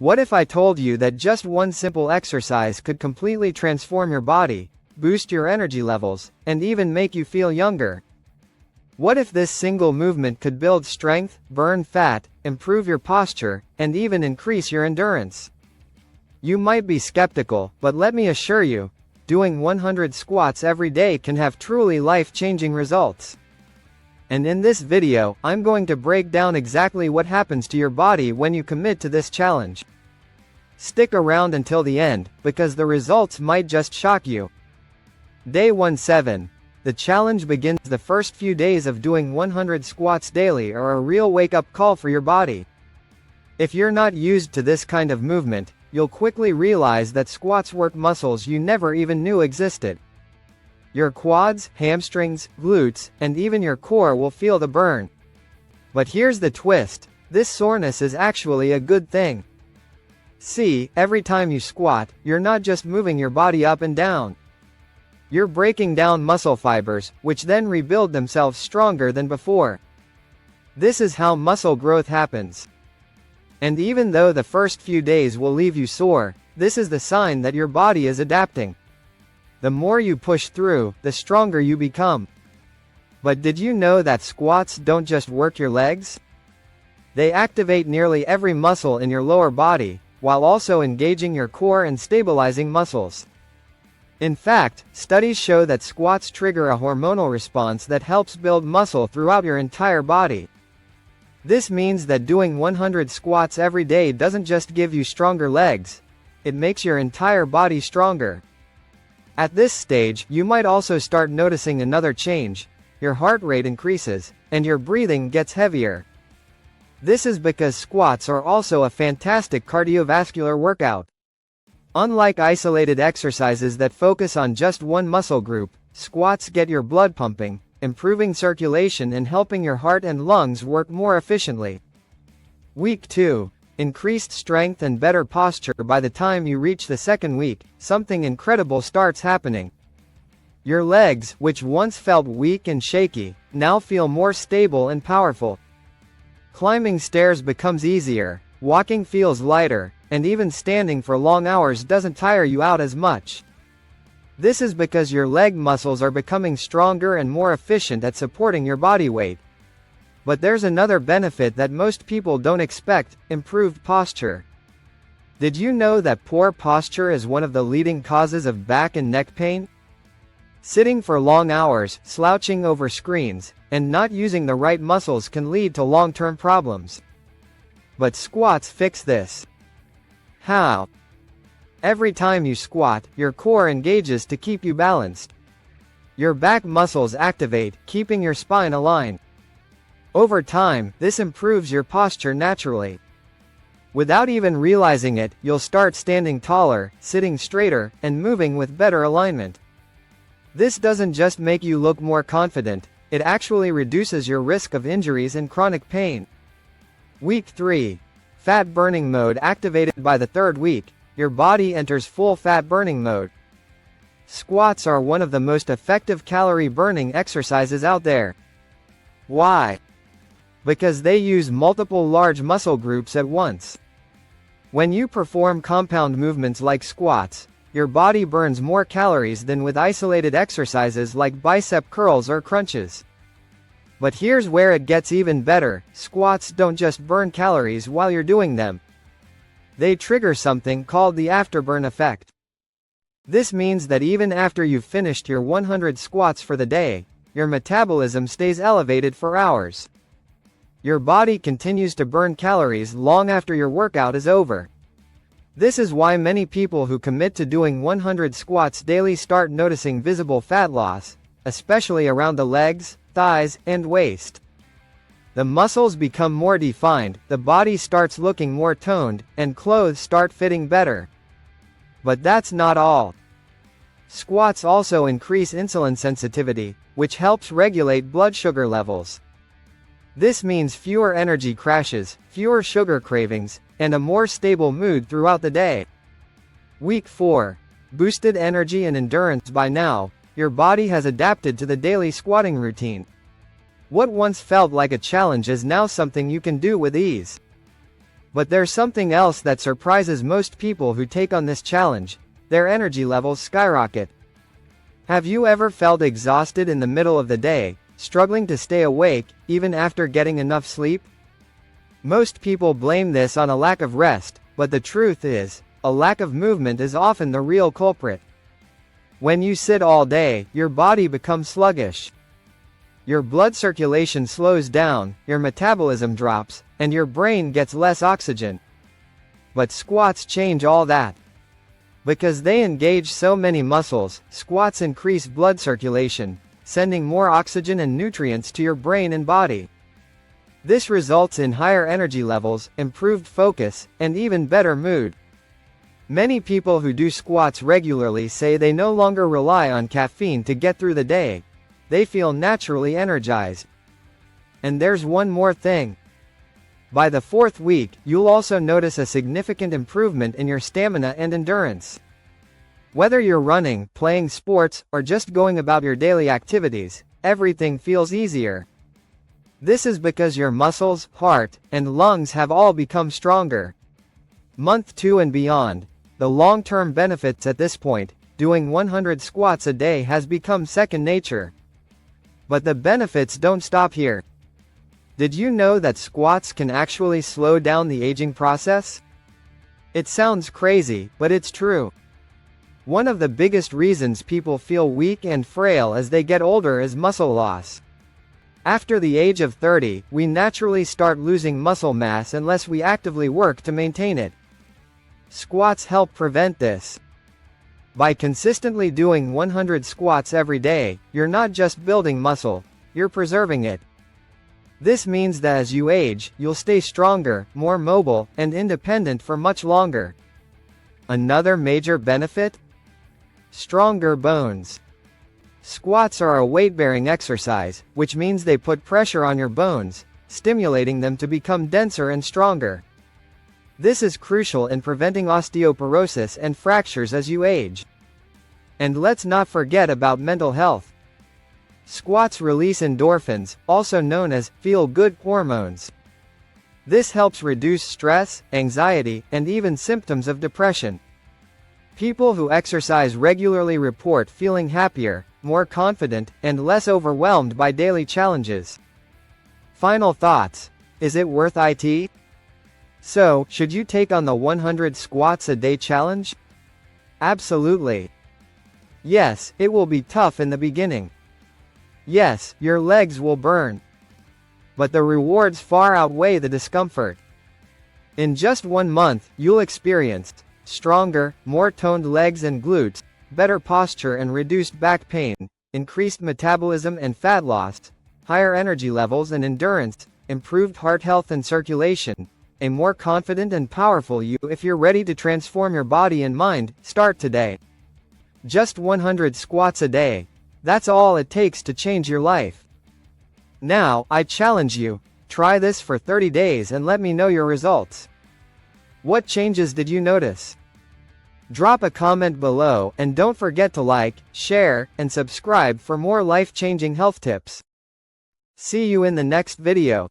What if I told you that just one simple exercise could completely transform your body, boost your energy levels, and even make you feel younger? What if this single movement could build strength, burn fat, improve your posture, and even increase your endurance? You might be skeptical, but let me assure you, doing 100 squats every day can have truly life-changing results. And in this video, I'm going to break down exactly what happens to your body when you commit to this challenge. Stick around until the end, because the results might just shock you. Day 17. The challenge begins. The first few days of doing 100 squats daily are a real wake-up call for your body. If you're not used to this kind of movement, you'll quickly realize that squats work muscles you never even knew existed. Your quads, hamstrings, glutes, and even your core will feel the burn. But here's the twist: this soreness is actually a good thing. See, every time you squat, you're not just moving your body up and down. You're breaking down muscle fibers, which then rebuild themselves stronger than before. This is how muscle growth happens. And even though the first few days will leave you sore, this is the sign that your body is adapting. The more you push through, the stronger you become. But did you know that squats don't just work your legs? They activate nearly every muscle in your lower body, while also engaging your core and stabilizing muscles. In fact, studies show that squats trigger a hormonal response that helps build muscle throughout your entire body. This means that doing 100 squats every day doesn't just give you stronger legs, it makes your entire body stronger. At this stage, you might also start noticing another change: your heart rate increases, and your breathing gets heavier. This is because squats are also a fantastic cardiovascular workout. Unlike isolated exercises that focus on just one muscle group, squats get your blood pumping, improving circulation and helping your heart and lungs work more efficiently. Week 2. Increased strength and better posture. By the time you reach the second week, something incredible starts happening. Your legs, which once felt weak and shaky, now feel more stable and powerful. Climbing stairs becomes easier, walking feels lighter, and even standing for long hours doesn't tire you out as much. This is because your leg muscles are becoming stronger and more efficient at supporting your body weight. But there's another benefit that most people don't expect: improved posture. Did you know that poor posture is one of the leading causes of back and neck pain? Sitting for long hours, slouching over screens, and not using the right muscles can lead to long-term problems. But squats fix this. How? Every time you squat, your core engages to keep you balanced. Your back muscles activate, keeping your spine aligned. Over time, this improves your posture naturally. Without even realizing it, you'll start standing taller, sitting straighter, and moving with better alignment. This doesn't just make you look more confident, it actually reduces your risk of injuries and chronic pain. Week 3. Fat burning mode activated. By the third week, your body enters full fat burning mode. Squats are one of the most effective calorie burning exercises out there. Why? Because they use multiple large muscle groups at once. When you perform compound movements like squats, your body burns more calories than with isolated exercises like bicep curls or crunches. But here's where it gets even better: squats don't just burn calories while you're doing them. They trigger something called the afterburn effect. This means that even after you've finished your 100 squats for the day, your metabolism stays elevated for hours. Your body continues to burn calories long after your workout is over. This is why many people who commit to doing 100 squats daily start noticing visible fat loss, especially around the legs, thighs, and waist. The muscles become more defined, the body starts looking more toned, and clothes start fitting better. But that's not all. Squats also increase insulin sensitivity, which helps regulate blood sugar levels. This means fewer energy crashes, fewer sugar cravings, and a more stable mood throughout the day. Week 4. Boosted energy and endurance. By now, your body has adapted to the daily squatting routine. What once felt like a challenge is now something you can do with ease. But there's something else that surprises most people who take on this challenge: their energy levels skyrocket. Have you ever felt exhausted in the middle of the day, struggling to stay awake, even after getting enough sleep? Most people blame this on a lack of rest, but the truth is, a lack of movement is often the real culprit. When you sit all day, your body becomes sluggish. Your blood circulation slows down, your metabolism drops, and your brain gets less oxygen. But squats change all that. Because they engage so many muscles, squats increase blood circulation, sending more oxygen and nutrients to your brain and body. This results in higher energy levels, improved focus, and even better mood. Many people who do squats regularly say they no longer rely on caffeine to get through the day. They feel naturally energized. And there's one more thing. By the 4th week, you'll also notice a significant improvement in your stamina and endurance. Whether you're running, playing sports, or just going about your daily activities, everything feels easier. This is because your muscles, heart, and lungs have all become stronger. Month 2 and beyond, the long-term benefits at this point, doing 100 squats a day has become second nature. But the benefits don't stop here. Did you know that squats can actually slow down the aging process? It sounds crazy, but it's true. One of the biggest reasons people feel weak and frail as they get older is muscle loss. After the age of 30, we naturally start losing muscle mass unless we actively work to maintain it. Squats help prevent this. By consistently doing 100 squats every day, you're not just building muscle, you're preserving it. This means that as you age, you'll stay stronger, more mobile, and independent for much longer. Another major benefit? Stronger bones. Squats are a weight-bearing exercise, which means they put pressure on your bones, stimulating them to become denser and stronger. This is crucial in preventing osteoporosis and fractures as you age. And let's not forget about mental health. Squats release endorphins, also known as feel-good hormones. This helps reduce stress, anxiety, and even symptoms of depression. People who exercise regularly report feeling happier, more confident, and less overwhelmed by daily challenges. Final thoughts. Is it worth it? So, should you take on the 100 squats a day challenge? Absolutely. Yes, it will be tough in the beginning. Yes, your legs will burn. But the rewards far outweigh the discomfort. In just 1 month, you'll experience stronger, more toned legs and glutes, better posture and reduced back pain, increased metabolism and fat loss, higher energy levels and endurance, improved heart health and circulation, a more confident and powerful you. If you're ready to transform your body and mind, start today. Just 100 squats a day. That's all it takes to change your life. Now, I challenge you, try this for 30 days and let me know your results. What changes did you notice? Drop a comment below, and don't forget to like, share, and subscribe for more life-changing health tips. See you in the next video.